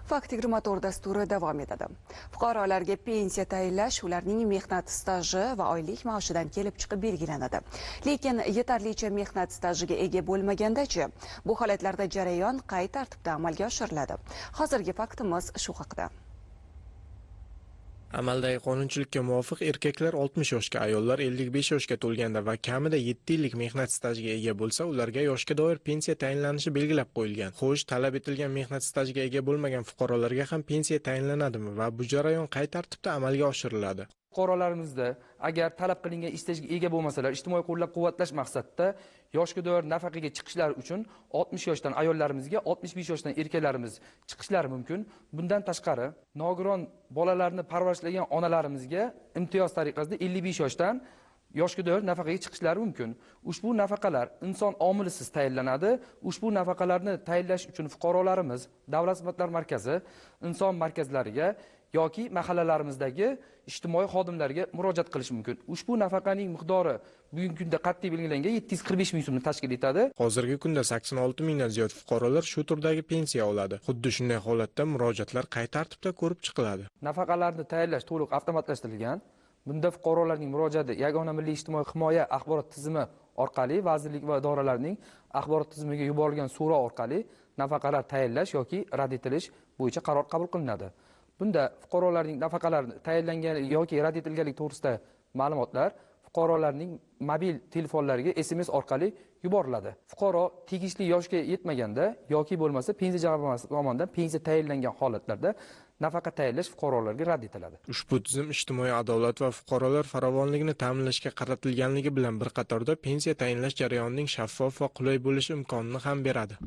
Fakt 24 dasturi davom etadi. Fuqarolarga pensiya tayinlash ularning mehnat staji va oylik maoshidan kelib chiqib belgilanadi. Lekin yetarlicha mehnat stajiga ega bo'lmagandachi, bu holatlarda jarayon qay tartibda amalga oshiriladi? Hozirgi faktimiz shu haqida. Amaldagi qonunchilikka muvofiq erkaklar 60 yoshga, ayollar 55 yoshga to'lganda va kamida 7 yillik mehnat stajiga ega bo'lsa, ularga yoshga doir pensiya tayinlanishi belgilab qo'yilgan. Xo'sh, talab etilgan mehnat stajiga ega bo'lmagan fuqarolarga ham pensiya tayinlanadimi va bu jarayon qay tartibda amalga oshiriladi? Fuqarolarimizda agar talab qilingan istajga ega bo'lmasalar, ijtimoiy qo'llab-quvvatlash maqsadida yoshga doir nafaqaga chiqishlari uchun 60 yoshdan ayollarimizga, 65 yoshdan erkaklarimiz chiqishlari mumkin. Bundan tashqari, nogiron bolalarni parvarishlagan onalarimizga imtiyoz tariqasida 55 yoshdan yoshga doir nafaqaga chiqishlari mumkin. Ushbu nafaqalar inson omilisiz tayinlanadi. Ushbu nafaqalarni tayinlash uchun fuqarolarimiz Davlat xizmatlari markazi, inson markazlariga yoki mahallalarimizdagi ijtimoiy xodimlarga murojaat qilish mumkin. Ushbu nafaqaning miqdori bugungi kunda qat'iy belgilangan 745 ming so'mni tashkil etadi. Hozirgi kunda 86 mingdan ziyod fuqarolar shu turdagi pensiya oladi. Xuddi shunday holatda murojaatlar qay tartibda ko'rib chiqiladi? Nafaqalarni tayinlash to'liq avtomatlashtirilgan. Bunda fuqarolarning murojaati Yagona milliy ijtimoiy himoya axborot tizimi orqali vazirlik va idoralarning axborot tizimiga yuborilgan so'rov orqali nafaqalar tayinlash yoki rad etilish bo'yicha qaror qabul qilinadi. Bunda fuqarolarning nafaqalari tayinlangani yoki rad etilganligi to'g'risida ma'lumotlar fuqarolarning mobil telefonlariga SMS orqali yuboriladi. Fuqaro tegishli yoshga yetmaganda yoki bo'lmasa pensiya jamg'armasi tomonidan pensiya tayinlangan holatlarda nafaqa tayinlash fuqarolarga rad etiladi. Ushbu tizim ijtimoiy adolat va fuqarolar farovonligini ta'minlashga qaratilganligi bilan bir qatorda pensiya tayinlash jarayonining shaffof va qulay bo'lishi imkonini ham beradi.